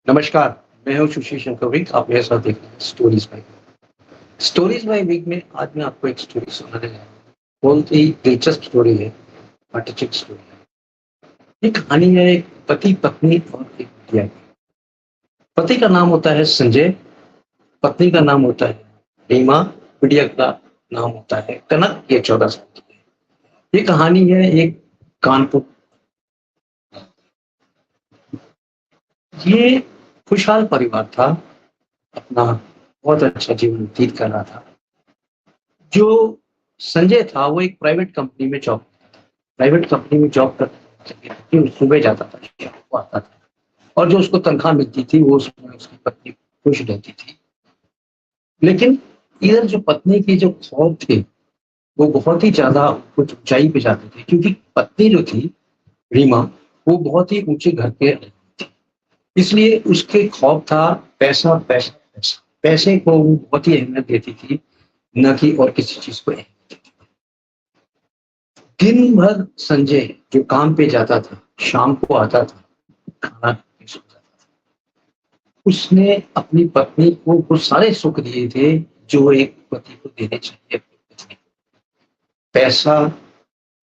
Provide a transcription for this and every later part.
नमस्कार, मैं हूँ सुशील शंकर विक, आप मेरे साथ देख रहे हैं stories by week. Stories by week में आज मैं आपको एक स्टोरी सुनाने जा रहा हूँ। बहुत ही दिलचस्प स्टोरी है, रोमांटिक स्टोरी है। ये कहानी है एक पति-पत्नी और एक बिटिया की। पति का नाम होता है संजय, पत्नी का नाम होता है रीमा, बिटिया का नाम होता है कनक, ये 14 साल की है। ये कहानी है एक कानपुर। ये खुशहाल परिवार था, अपना बहुत अच्छा जीवन व्यतीत कर रहा था। जो संजय था वो एक प्राइवेट कंपनी में जॉब करता था। प्राइवेट कंपनी में जॉब करते वो सुबह जाता था, शाम को आता था और जो उसको तनख्वाह मिलती थी वो उसमें उसकी पत्नी खुश रहती थी। लेकिन इधर जो पत्नी के जो ख्वाब थे, वो बहुत ही ज़्यादा कुछ ऊँचाई पे जाते थे क्योंकि पत्नी जो थी रीमा, वो बहुत ही ऊँचे घर पे रहती थी। इसलिए उसके ख्वाब था पैसा, पैसा, पैसा। पैसे को वो बहुत ही अहमियत देती थी, ना कि और किसी चीज़ को अहमियत देती थी। दिन भर संजय जो काम पे जाता था, शाम को आता था, खाना खा के सो जाता था। उसने अपनी पत्नी को वो सारे सुख दिए थे, जो एक पति को देने चाहिए अपनी पत्नी को। पैसा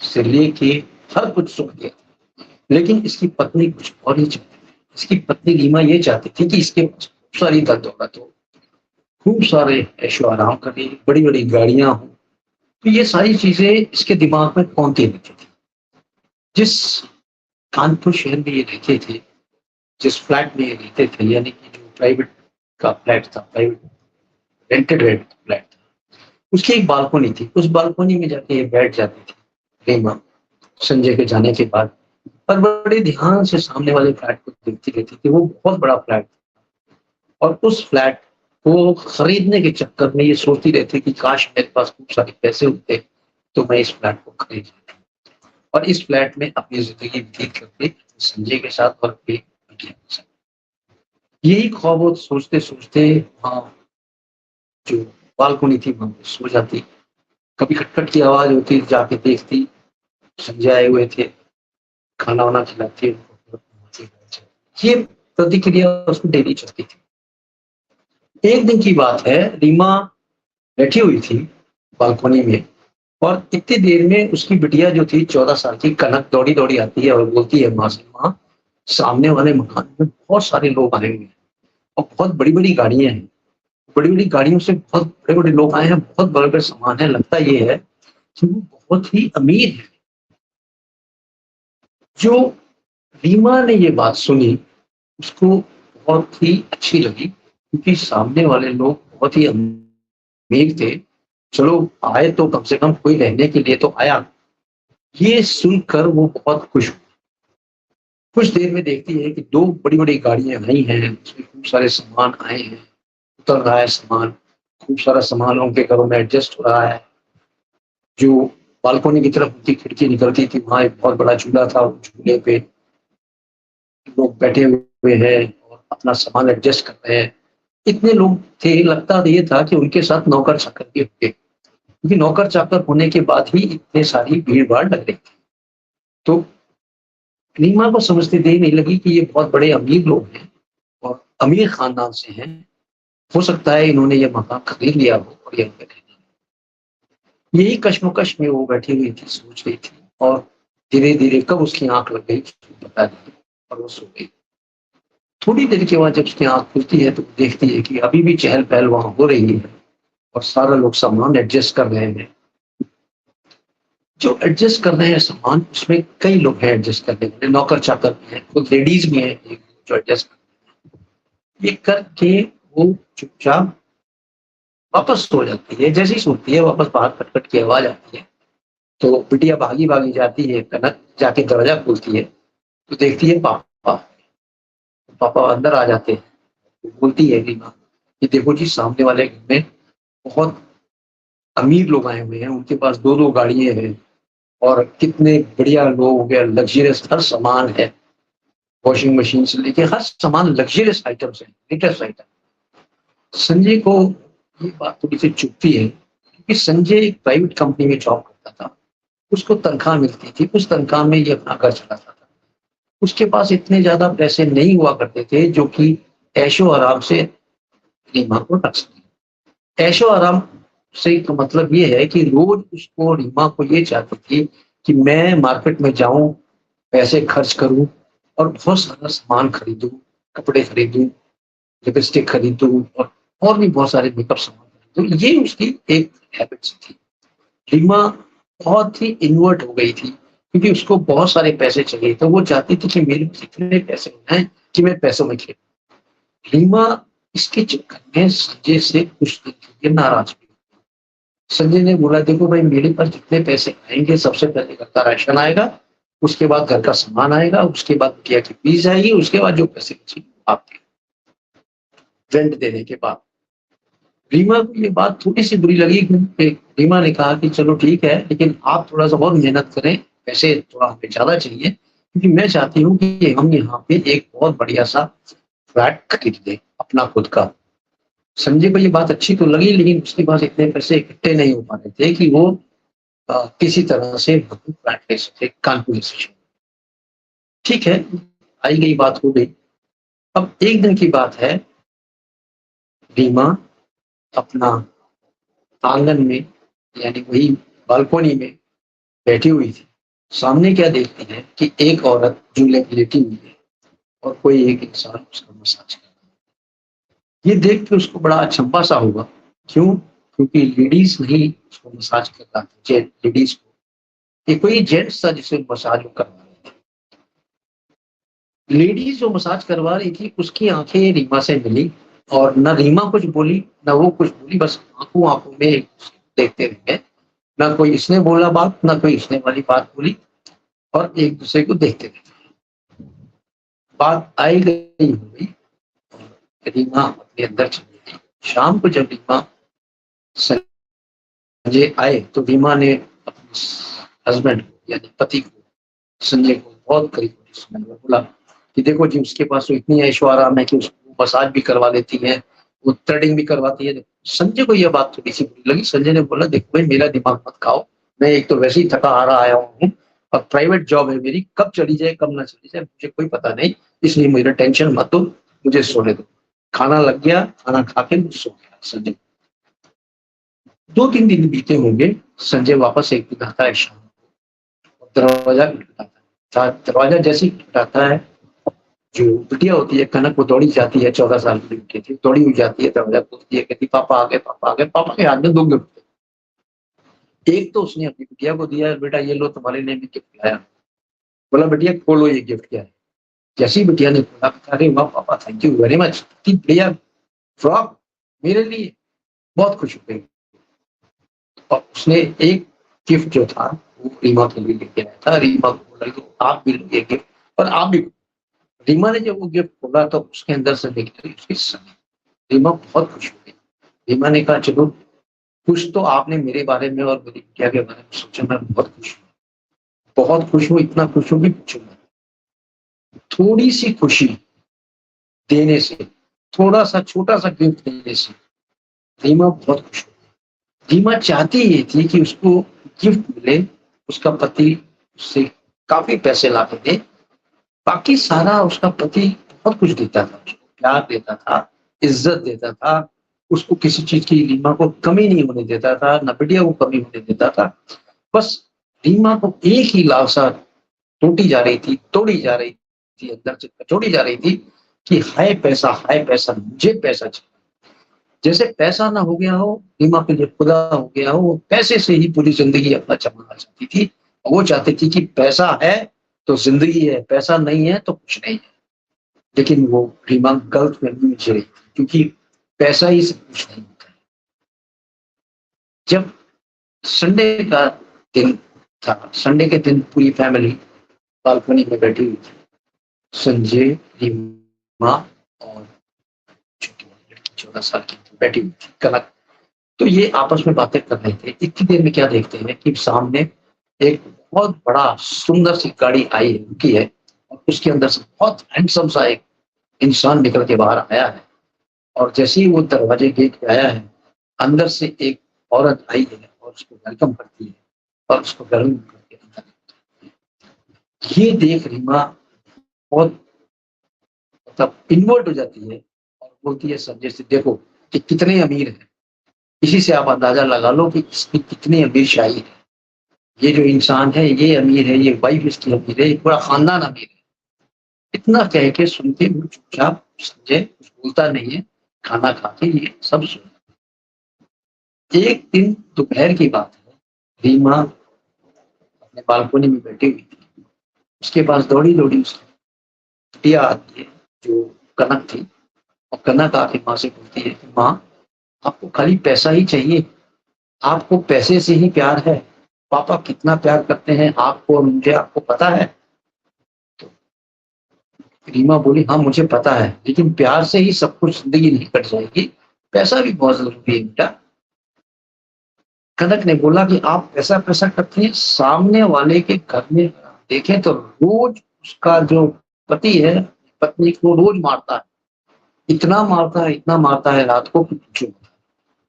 से लेके हर कुछ सुख दिया था। लेकिन इसकी पत्नी कुछ और ही चाहती थी। इसकी पत्नी रीमा ये चाहती थी कि इसके पास खूब सारी धन-दौलत हो, खूब सारे ऐशो-आराम करे, बड़ी-बड़ी गाड़ियाँ हों। तो ये सारी चीज़ें इसके दिमाग में कौंधी रहती थी। जिस कानपुर शहर में ये रहते थे, जिस फ्लैट में ये रहते थे, यानी कि जो प्राइवेट का फ्लैट था, प्राइवेट रेंटेड रेंट फ्लैट था, उसकी एक बालकनी थी। उस बालकनी में जाके ये बैठ जाती थी रीमा, संजय के जाने के बाद और बड़े ध्यान से सामने वाले फ्लैट को देखती रहती थी। वो बहुत बड़ा फ्लैट था और उस फ्लैट को खरीदने के चक्कर में ये सोचती रहती कि काश मेरे पास खूब सारे पैसे होते, तो मैं इस फ्लैट को खरीद लेती और इस फ्लैट में अपनी ज़िंदगी व्यतीत करते संजय के साथ और अपनी बिटिया के साथ। यही ख्वाब वो सोचते-सोचते वहाँ जो बालकनी थी वहाँ पे सो जाती। कभी खटखट की आवाज़ होती, जाके देखती, संजय आए हुए थे, खाना-वाना खिलाती उनको, फिर बैठ जाती। ये प्रतिक्रिया उसकी डेली चलती थी। एक दिन की बात है, रीमा बैठी हुई थी बालकनी में और इतनी देर में उसकी बिटिया जो थी 14 साल की कनक दौड़ी-दौड़ी आती है और बोलती है माँ से, "माँ, सामने वाले मकान में बहुत सारे लोग आए हुए हैं और बहुत बड़ी-बड़ी गाड़ियाँ हैं। बड़ी-बड़ी गाड़ियों से बहुत बड़े-बड़े लोग आए हैं, बहुत बड़े-बड़े सामान है। लगता ये है कि वो बहुत ही अमीर हैं।" जो रीमा ने ये बात सुनी, उसको बहुत ही अच्छी लगी क्योंकि सामने वाले लोग बहुत ही अमीर थे। चलो आए तो कम से कम कोई रहने के लिए तो आया। ये सुनकर वो बहुत खुश हुई। कुछ देर में देखती है कि 2 बड़ी-बड़ी गाड़ियाँ आई हैं, उसमें खूब सारे सामान आए हैं, उतर रहा है सामान, खूब सारा सामान लोगों के घरों में एडजस्ट हो रहा है। जो बालकनी की तरफ की खिड़की निकलती थी, वहाँ एक बहुत बड़ा झूला था, उस झूले पे लोग बैठे हुए हैं और अपना सामान एडजस्ट कर रहे हैं। इतने लोग थे, लगता तो ये था कि उनके साथ नौकर-चाकर भी होंगे, क्योंकि नौकर-चाकर होने के बाद ही इतनी सारी भीड़-भाड़ लग रही थी। तो रीमा को समझते देर नहीं लगी कि ये बहुत बड़े अमीर लोग हैं और अमीर खानदान से हैं। हो सकता है इन्होंने ये मकान खरीद लिया हो और यहीं पे रहने लगे। यही कश्मकश में वो बैठी हुई थी, सोच रही थी और धीरे-धीरे कब उसकी आँख लग गई पता नहीं और वो सो गई। थोड़ी देर के बाद जब उसकी आँख खुलती है तो वो देखती है कि अभी भी चहल-पहल वहाँ हो रही है और सारा लोग सामान एडजस्ट कर रहे हैं। जो एडजस्ट कर रहे हैं सामान, उसमें कई लोग हैं एडजस्ट करने वाले, नौकर-चाकर भी हैं, खुद लेडीज़ भी हैं एक जो एडजस्ट ये करके वो चुपचाप वापस सो जाती है। जैसे ही सोती है वापस बाहर खट-खट की आवाज़ आती है, तो बिटिया भागी-भागी जाती है, कनक जाके दरवाज़ा खोलती है, तो देखती है पापा। पापा अंदर आ जाते हैं। वो बोलती है रीमा कि देखो जी सामने वाले घर में बहुत अमीर लोग आए हुए हैं, उनके पास 2-2 गाड़ियाँ हैं और कितने बढ़िया लोग हो गए, लग्ज़रियस हर सामान है। वॉशिंग मशीन से लेके हर सामान लग्ज़रियस आइटम्स हैं, लेटेस्ट आइटम। संजय को ये बात थोड़ी-सी चुभती है क्योंकि संजय एक प्राइवेट कंपनी में जॉब करता था। उसको तनख्वाह मिलती थी, उस तनख्वाह में ये अपना घर चलाता था। उसके पास इतने ज़्यादा पैसे नहीं हुआ करते थे जो कि ऐशो आराम से रीमा को रख सके। ऐशो आराम से का मतलब ये है कि रोज उसको रीमा को ये चाहती थी कि मैं मार्केट में जाऊं, पैसे खर्च करूं और बहुत सारा सामान खरीदूं, कपड़े खरीदूं, लिपस्टिक खरीदूं और भी बहुत सारे मेकअप सामान खरीदूं। ये उसकी एक हैबिट्स थी। रीमा बहुत ही इन्वर्ट हो गई थी क्योंकि उसको बहुत सारे पैसे चाहिए, तो वो चाहती थी कि मेरे पास इतने पैसे हैं कि मैं पैसों में खेलूं। रीमा इसके चक्कर में संजय से कुछ दिन के लिए नाराज हुई। संजय ने बोला, देखो भाई, मेरे पास जितने पैसे आएंगे, सबसे पहले घर का राशन आएगा, उसके बाद घर का सामान आएगा, उसके बाद बिटिया की फीस आएगी, उसके बाद जो पैसे बचे आपके रेंट देने के बाद। रीमा को ये बात थोड़ी सी बुरी लगी क्योंकि रीमा ने कहा कि चलो ठीक है, लेकिन आप थोड़ा सा और मेहनत करें, पैसे थोड़ा हमें ज्यादा चाहिए क्योंकि मैं चाहती हूँ कि हम यहाँ पे एक बहुत बढ़िया सा फ्लैट खरीद लें अपना खुद का। संजय को ये बात अच्छी तो लगी, लेकिन उसके पास इतने पैसे इकट्ठे नहीं हो पा रहे थे कि वो किसी तरह से फ्लैट ले सके कानपुर स्टेशन। ठीक है, आई गई बात हो गई। अब एक दिन की बात है, रीमा अपना आंगन में, यानी वही बालकोनी में बैठी हुई थी। सामने क्या देखती है कि एक औरत झूले पे लेटी हुई है और कोई एक इंसान उसका मसाज कर रहा है। ये देख के उसको बड़ा अचंभा सा हुआ। क्यों? क्योंकि लेडीज नहीं उसको मसाज कर रहा था, लेडीज को, ये कोई जेंट्स था जिसे मसाज वो करवा रही थी। लेडीज जो मसाज करवा रही थी उसकी आंखें रीमा से मिली और न रीमा कुछ बोली न वो कुछ बोली, बस आंखों आंखों में एक दूसरे को देखते रह गए। ना कोई इसने बोला बात, ना कोई इसने वाली बात बोली, और एक दूसरे को देखते रहे। बात आई गई हो गई और रीमा अपने अंदर चली गई। शाम को जब रीमा संजय आए तो रीमा ने अपने हस्बैंड यानी पति को, संजय को बहुत करीब में बोला कि देखो जी, उसके पास तो इतनी ऐशो आराम है कि उसको मसाज भी करवा देती है, वो थ्रेडिंग भी करवाती है। संजय को यह बात थोड़ी सी बुरी लगी। संजय ने बोला, देखो भाई, मेरा दिमाग मत खाओ, मैं एक तो वैसे ही थका हारा आया हूँ और प्राइवेट जॉब है मेरी, कब चली जाए कब ना चली जाए मुझे कोई पता नहीं, इसलिए मेरा टेंशन मत दो, मुझे सोने दो। खाना लग गया, खाना खा के सो गया संजय। 2-3 दिन बीते होंगे। संजय वापस एक दिन आता है शाम को, दरवाजा खटखटाता है। दरवाजा जैसे ही खटखटाता है, जो बिटिया होती है कनक, वो दौड़ी जाती है, 14 साल की बिटिया थी, दौड़ी हुई जाती है, दरवाजा खोलती है, कहती पापा आ गए, पापा आ गए। पापा के हाथ में 2 गिफ्ट, एक तो उसने अपनी बिटिया को दिया, बेटा ये लो तुम्हारे लिए भी गिफ्ट लाया। बोला बेटिया खोलो ये गिफ्ट क्या है। जैसी बिटिया ने खोला, अरे वाह पापा, थैंक यू वेरी मच, इतनी बढ़िया फ्रॉक मेरे लिए, बहुत खुश हो गई। और उसने एक गिफ्ट जो था वो रीमा के लिए लेके आया था। रीमा को बोला कि आप भी लो ये गिफ्ट और आप भी। रीमा ने जब वो गिफ्ट खोला तो उसके अंदर से निकली उसकी सगी। रीमा बहुत खुश हो गई। रीमा ने कहा, चलो, कुछ तो आपने मेरे बारे में और मेरी बिटिया के बारे में सोचा, मैं बहुत खुश हूँ, बहुत खुश हूँ, इतना खुश हूँ कि पूछो मत। थोड़ी सी खुशी देने से, थोड़ा सा छोटा सा गिफ्ट देने से रीमा बहुत खुश हो। रीमा चाहती ये थी कि उसको गिफ्ट मिले, उसका पति उससे काफी पैसे ला के दे, बाकी सारा उसका पति बहुत कुछ देता था, उसको प्यार देता था, इज्जत देता था, उसको किसी चीज की रीमा को कमी नहीं होने देता था, न बिटिया को कमी होने देता था। बस रीमा को एक ही लालसा टूटी जा रही थी, तोड़ी जा रही थी, अंदर से कचोड़ी जा रही थी कि हाय पैसा, मुझे पैसा चाहिए। जैसे पैसा ना हो गया हो, रीमा के लिए खुदा हो गया हो, वो पैसे से ही पूरी जिंदगी अपना चलाना चाहती थी। और वो चाहती थी कि पैसा है तो जिंदगी है, पैसा नहीं है तो कुछ नहीं है। लेकिन वो रीमा गलत फहमी में जी रही थी क्योंकि पैसा ही सब कुछ नहीं होता है। जब संडे का दिन था, संडे के दिन पूरी फैमिली बालकनी में बैठी हुई थी। संजय, रीमा और छोटी वाली लड़की 14 साल की बैठी हुई थी, कनक। तो ये आपस में बातें कर रहे थे। इतनी देर में क्या देखते हैं कि सामने एक बहुत बड़ा सुंदर सी गाड़ी आई है, रुकी है, और उसके अंदर से बहुत हैंडसम सा एक इंसान निकल के बाहर आया है। और जैसे ही वो दरवाजे गेट पे आया है, अंदर से एक औरत आई है और उसको वेलकम करती है और उसको गर्म करके अंदर। ये देख रीमा बहुत मतलब इन्वर्ट हो जाती है बोलती है संजय से, देखो कि कितने अमीर हैं, इसी से आप अंदाजा लगा लो कि इसकी कितनी अमीर शाही है। ये जो इंसान है ये अमीर है, ये वाइफ इसकी अमीर है, ये पूरा खानदान अमीर है। इतना कह के सुन के वो चुपचाप, संजय कुछ बोलता नहीं है, खाना खा के ये सब सुन। एक दिन दोपहर की बात है, रीमा अपने बालकोनी में बैठी हुई थी। उसके पास दौड़ी-दौड़ी उसकी बिटिया आती है, जो कनक थी, और कनक आके माँ से बोलती है कि माँ, आपको खाली पैसा ही चाहिए, आपको पैसे से ही प्यार है, पापा कितना प्यार करते हैं आपको और मुझे, आपको पता है? तो रीमा बोली, हाँ मुझे पता है, लेकिन प्यार से ही सब कुछ ज़िंदगी नहीं कट जाएगी, पैसा भी बहुत ज़रूरी है बेटा। कनक ने बोला कि आप पैसा-पैसा करती हैं, सामने वाले के घर में देखें तो रोज़ उसका जो पति है, पत्नी को रोज़ मारता है। इतना मारता है रात को कि पूछो मत।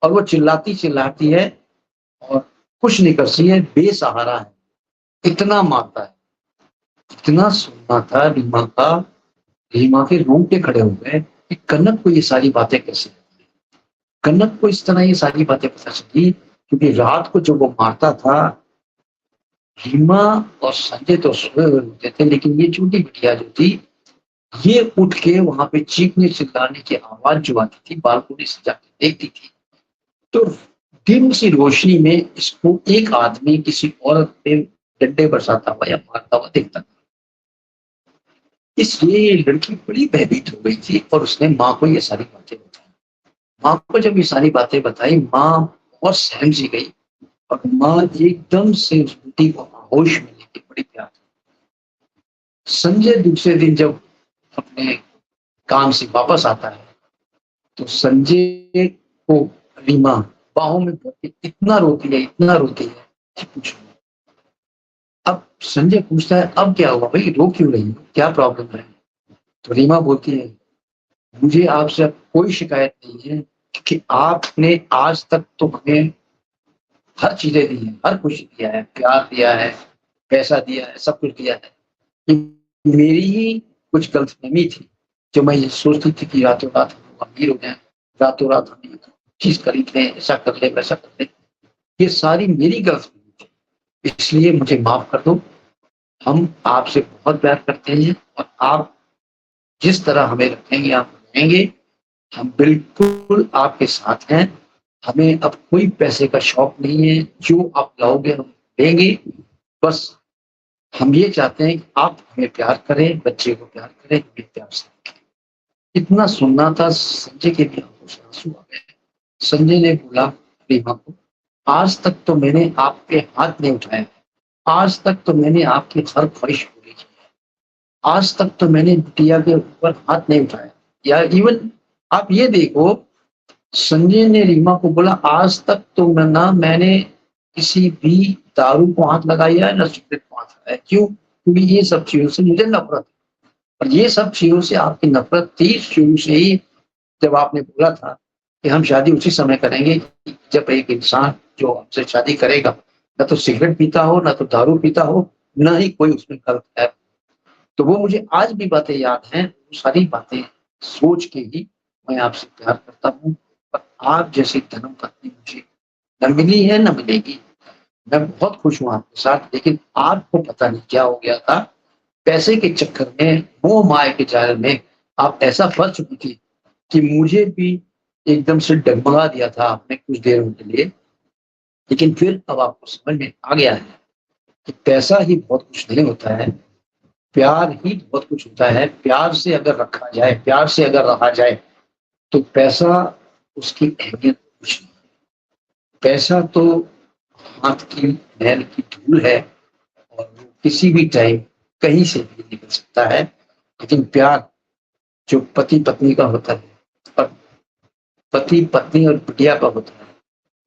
और वो चिल्लाती-चिल्लाती है और कुछ नहीं कर रही है, बेसहारा है, इतना मारता है। इतना सुनना था रीमा का, रीमा के रोंगटे खड़े हो गए कि कनक को ये सारी बातें कैसे, कनक को इस तरह ये सारी बातें पता चली, क्योंकि रात को जब वो मारता था, रीमा और संजय तो सोए हुए होते थे, लेकिन ये छोटी बिटिया जो थी, ये उठ के वहां पे चीखने चिल्लाने की आवाज जो आती थी, बालकोनी से जाके देखती थी, तो डिम सी रोशनी में इसको एक आदमी किसी औरत पे डंडे बरसाता हुआ या मारता हुआ देखता था। इसलिए ये लड़की बड़ी भयभीत हो गई थी और उसने माँ को ये सारी बातें बताई। माँ को जब ये सारी बातें बताई, माँ बहुत सहम सी गई और माँ एकदम से उस बेटी को होश में लेके बड़ी प्यार। संजय दूसरे दिन जब अपने काम से वापस आता है, तो संजय को रीमा बाहों में भर के इतना रोती है कि पूछो मत। अब संजय पूछता है, अब क्या हुआ भाई, रो क्यों रही हो, क्या प्रॉब्लम है? तो रीमा बोलती है, मुझे आपसे अब कोई शिकायत नहीं है, क्योंकि आपने आज तक तो हमें हर चीजें दी हैं, हर कुछ दिया है, प्यार दिया है, पैसा दिया है, सब कुछ दिया है। ये मेरी ही कुछ गलतफहमी थी, जो मैं ये सोचती थी कि रातों रात हम अमीर हो जाएँ, रातों रात हम ये चीज़ खरीद लें, ऐसा कर लें, वैसा कर लें। ये सारी मेरी गलतफहमी थी, इसलिए मुझे माफ़ कर दो। हम आपसे बहुत प्यार करते हैं और आप जिस तरह हमें रखेंगे, आप रहेंगे। हम बिल्कुल आपके साथ हैं। हमें अब कोई पैसे का शौक नहीं है, जो आप लाओगे हम लेंगे। बस हम ये चाहते हैं कि आप हमें प्यार करें, बच्चे को प्यार करें, हमें प्यार से रखें। इतना सुनना था, संजय के भी आंखों से आंसू आ गए। संजय ने बोला रीमा को, आज तक तो मैंने आप पे हाथ नहीं उठाया, आज तक तो मैंने आपकी हर ख्वाहिश पूरी की है, आज तक तो मैंने बिटिया के ऊपर हाथ नहीं उठाया। या इवन आप ये देखो, संजय ने रीमा को बोला, आज तक तो ना मैंने किसी भी दारू को हाथ लगाया है, ना सिगरेट को हाथ लगाया। क्यों? क्योंकि ये सब चीज़ों से मुझे नफ़रत है और ये सब चीज़ों से आपकी नफ़रत थी शुरू से ही, जब आपने बोला था कि हम शादी उसी समय करेंगे जब एक इंसान जो हमसे शादी करेगा, ना तो सिगरेट पीता हो, ना तो दारू पीता हो, ना ही कोई उसमें गलत है। तो वो मुझे आज भी बातें याद हैं, वो सारी बातें सोच के ही मैं आपसे प्यार करता हूँ और आप जैसी धर्मपत्नी मुझे न मिली है, न मिलेगी। मैं बहुत खुश हूँ आपके साथ, लेकिन आपको पता नहीं क्या हो गया था। पैसे के चक्कर में, मोह-माया के जाल में आप ऐसा फँस चुकी थी कि मुझे भी एकदम से डगमगा दिया था आपने कुछ देरों के लिए। लेकिन फिर अब आपको समझ में आ गया है कि पैसा ही बहुत कुछ नहीं होता है, प्यार ही बहुत कुछ होता है। प्यार से अगर रखा जाए, प्यार से अगर रहा जाए, तो पैसा उसकी अहमियत कुछ नहीं। पैसा तो हाथ की मैल की धूल है और वो किसी भी टाइम कहीं से भी निकल सकता है। लेकिन प्यार जो पति-पत्नी का होता है और पति-पत्नी और बिटिया का होता है,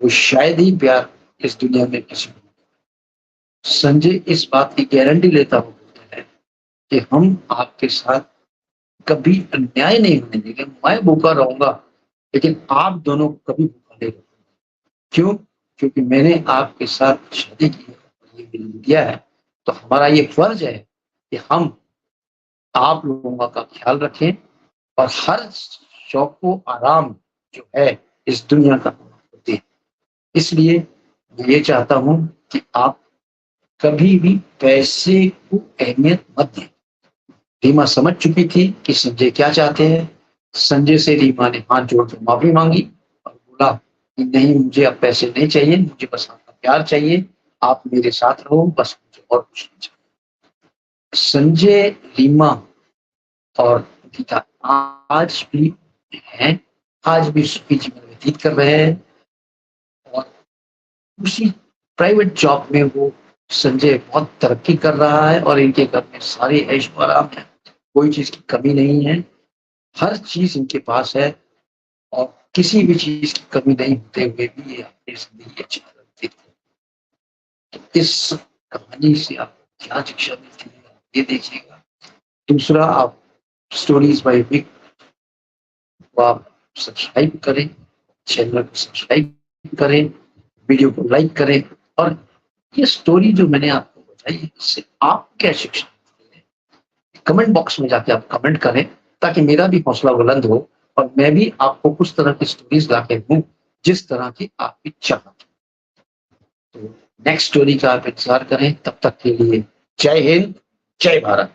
वो शायद ही प्यार इस दुनिया में किसी को। संजय इस बात की गारंटी लेता हुआ बोलता है कि हम आपके साथ कभी अन्याय नहीं होने देंगे। मैं भूखा रहूँगा, लेकिन आप दोनों को कभी भूखा नहीं रखूँगा। क्यों? क्योंकि मैंने आपके साथ शादी की है और ये दिल दिया है, तो हमारा ये फ़र्ज़ है कि हम आप लोगों का ख़्याल रखें और हर चौको आराम जो है इस दुनिया का होती है। इसलिए मैं ये चाहता हूँ कि आप कभी भी पैसे को अहमियत मत दें। रीमा समझ चुकी थी कि संजय क्या चाहते हैं। संजय से रीमा ने हाथ जोड़ कर माफी मांगी और बोला कि नहीं, मुझे अब पैसे नहीं चाहिए, मुझे बस आपका प्यार चाहिए, आप मेरे साथ रहो, बस मुझे और कुछ नहीं चाहिए। संजय, रीमा और गीता आज भी हैं, आज भी सुखी जीवन व्यतीत कर रहे हैं और उसी प्राइवेट जॉब में वो संजय बहुत तरक्की कर रहा है और इनके घर में सारी ऐशो आराम है, कोई चीज की कमी नहीं है, हर चीज इनके पास है और किसी भी चीज की कमी नहीं होते हुए भी ये अपनी जिंदगी अच्छी तरह व्यतीत करते हैं। इस कहानी से आपको क्या शिक्षा मिलती है आप ये देखिएगा। दूसरा, आप स्टोरीज बाय विक को आप सब्सक्राइब करें, चैनल को सब्सक्राइब करें, वीडियो को लाइक करें और ये स्टोरी जो मैंने आपको बताई है, इससे आप क्या शिक्षा मिलती है, कमेंट बॉक्स में जाके आप कमेंट करें ताकि मेरा भी हौसला बुलंद हो और मैं भी आपको कुछ तरह की स्टोरीज ला के दूं जिस तरह की आपकी चाहत। तो नेक्स्ट स्टोरी का आप इंतजार करें, तब तक के लिए जय हिंद, जय भारत।